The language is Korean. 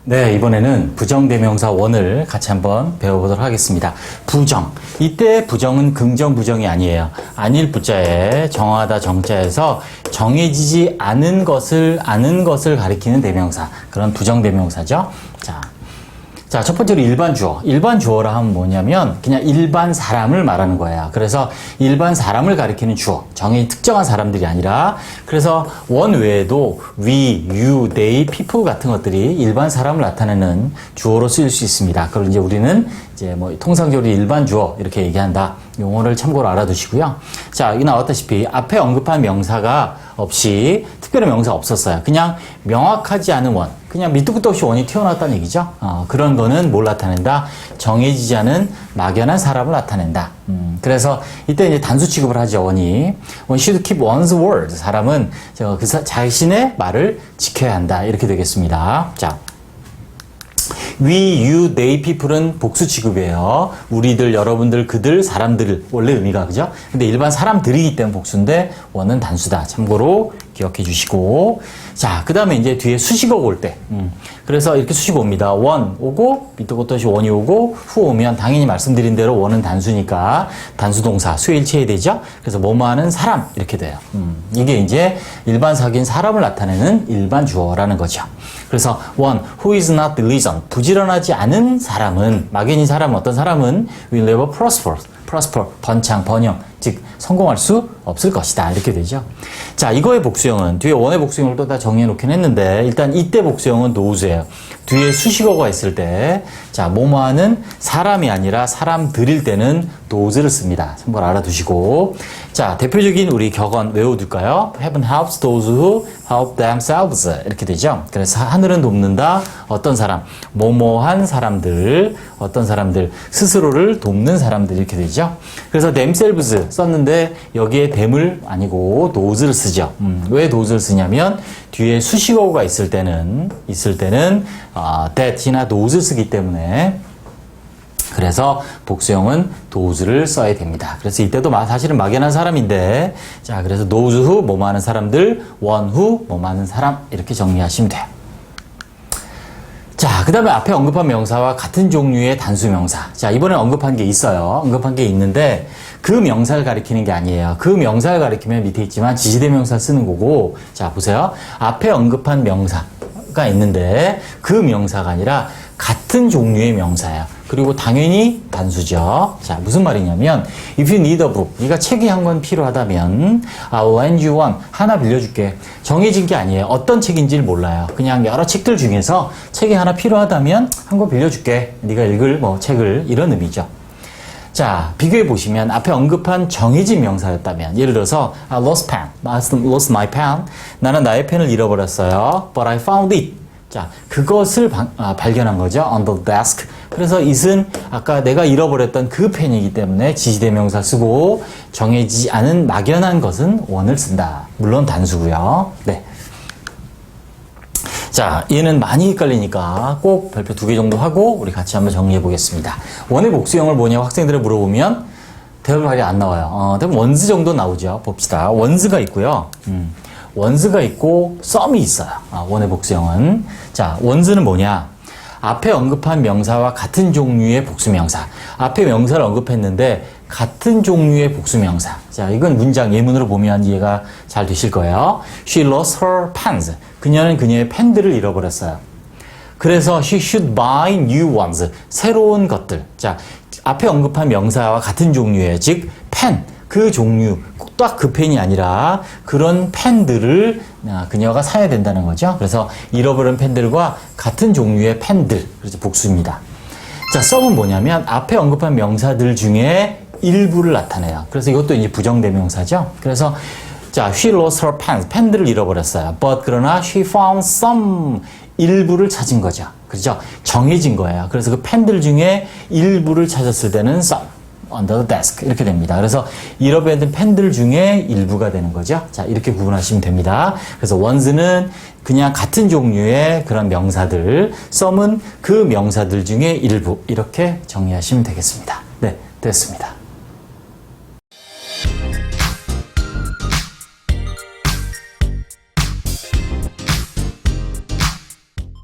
네, 이번에는 부정대명사 원을 같이 한번 배워보도록 하겠습니다. 부정. 이때 부정은 긍정, 부정이 아니에요. 아닐 부자에 정하다 정자에서 정해지지 않은 것을 가리키는 대명사. 그런 부정대명사죠. 자, 첫 번째로 일반 주어. 일반 주어라 하면 뭐냐면 그냥 일반 사람을 말하는 거예요. 그래서 일반 사람을 가리키는 주어. 특정한 사람들이 아니라 그래서 원 외에도 we, you, they, people 같은 것들이 일반 사람을 나타내는 주어로 쓰일 수 있습니다. 그걸 이제 우리는 이제 뭐 통상적으로 일반 주어 이렇게 얘기한다. 용어를 참고로 알아두시고요. 자, 여기 나왔다시피 앞에 언급한 명사가 없이 특별한 명사 없었어요. 그냥 명확하지 않은 원. 그냥 밑도 끝도 없이 원이 튀어나왔다는 얘기죠. 그런 거는 뭘 나타낸다? 정해지지 않은 막연한 사람을 나타낸다. 그래서 이때 이제 단수 취급을 하죠, 원이. One should keep one's word. 사람은 자신의 말을 지켜야 한다. 이렇게 되겠습니다. 자. we, you, they, people은 복수 취급이에요. 우리들, 여러분들, 그들, 사람들 원래 의미가 그죠? 근데 일반 사람들이기 때문에 복수인데 원은 단수다. 참고로 기억해 주시고 자, 그 다음에 이제 뒤에 수식어가 올 때 그래서 이렇게 수식어 옵니다. 원 오고 밑도 끝도 없이 원이 오고 후 오면 당연히 말씀드린 대로 원은 단수니까 단수동사 수일체에 되죠. 그래서 뭐뭐하는 사람 이렇게 돼요. 이게 이제 일반 사귀인 사람을 나타내는 일반 주어라는 거죠. 그래서 one who is not diligent 부지런하지 않은 사람은 막연히 사람은 어떤 사람은 will never prosper 번창 번영 즉 성공할 수 없을 것이다 이렇게 되죠. 자, 이거의 복수형은 뒤에 원의 복수형을 또 다 정리해 놓긴 했는데 일단 이때 복수형은 nose예요. 뒤에 수식어가 있을 때 자, 뭐뭐하는 사람이 아니라 사람들일 때는 nose를 씁니다. 참고로 알아두시고 자, 대표적인 우리 격언 외워둘까요? Heaven helps those who help themselves 이렇게 되죠. 그래서 하늘은 돕는다 어떤 사람 뭐뭐한 사람들 어떤 사람들 스스로를 돕는 사람들 이렇게 되죠. 그래서 themselves 썼는데 여기에 them을 아니고 nose를 쓰죠. 왜 nose를 쓰냐면 뒤에 수식어가 있을 때는 that이나 those 쓰기 때문에 그래서 복수형은 those를 써야 됩니다. 그래서 이때도 사실은 막연한 사람인데 자, 그래서 those who 뭐뭐 하는 사람들 one who 뭐뭐 하는 사람 이렇게 정리하시면 돼요. 자, 그 다음에 앞에 언급한 명사와 같은 종류의 단수 명사. 자, 이번에 언급한 게 있어요. 언급한 게 있는데 그 명사를 가리키는 게 아니에요. 그 명사를 가리키면 밑에 있지만 지시대명사 쓰는 거고 자, 보세요. 앞에 언급한 명사가 있는데 그 명사가 아니라 같은 종류의 명사예요. 그리고 당연히 단수죠. 자, 무슨 말이냐면 if you need a book, 네가 책이 한 권 필요하다면 I'll lend you one, 하나 빌려줄게. 정해진 게 아니에요. 어떤 책인지를 몰라요. 그냥 여러 책들 중에서 책이 하나 필요하다면 한 권 빌려줄게. 네가 읽을 책을 이런 의미죠. 자, 비교해 보시면 앞에 언급한 정해진 명사였다면 예를 들어서 I lost my pen. 나는 나의 펜을 잃어버렸어요. But I found it. 자, 그것을 발견한 거죠. on the desk. 그래서 it은 아까 내가 잃어버렸던 그 펜이기 때문에 지시대명사 쓰고 정해지지 않은 막연한 것은 one을 쓴다. 물론 단수고요. 네. 자, 얘는 많이 헷갈리니까 꼭 별표 2개 정도 하고 우리 같이 한번 정리해 보겠습니다. 원의 복수형을 뭐냐고 학생들을 물어보면 대부분 말이 안 나와요. 대부분 원스 정도 나오죠. 봅시다. 원스가 있고요. 원스가 있고 썸이 있어요. 원의 복수형은. 자, 원스는 뭐냐? 앞에 언급한 명사와 같은 종류의 복수명사. 앞에 명사를 언급했는데 같은 종류의 복수명사. 자, 이건 문장 예문으로 보면 이해가 잘 되실 거예요. She lost her pens. 그녀는 그녀의 펜들을 잃어버렸어요. 그래서 she should buy new ones. 새로운 것들. 자, 앞에 언급한 명사와 같은 종류의 즉 펜. 그 종류, 딱 그 펜이 아니라 그런 펜들을 그녀가 사야 된다는 거죠. 그래서 잃어버린 펜들과 같은 종류의 펜들, 그래서 복수입니다. 자, 썸은 뭐냐면 앞에 언급한 명사들 중에 일부를 나타내요. 그래서 이것도 이제 부정대명사죠. 그래서 자, she lost her pens, 펜들을 잃어버렸어요. But 그러나 she found some, 일부를 찾은 거죠. 그렇죠? 정해진 거예요. 그래서 그 펜들 중에 일부를 찾았을 때는 some. under the desk 이렇게 됩니다. 그래서 잃어버린 펜들 중에 일부가 되는 거죠. 자, 이렇게 구분하시면 됩니다. 그래서 one는 그냥 같은 종류의 그런 명사들, some은 그 명사들 중에 일부 이렇게 정리하시면 되겠습니다. 네, 됐습니다.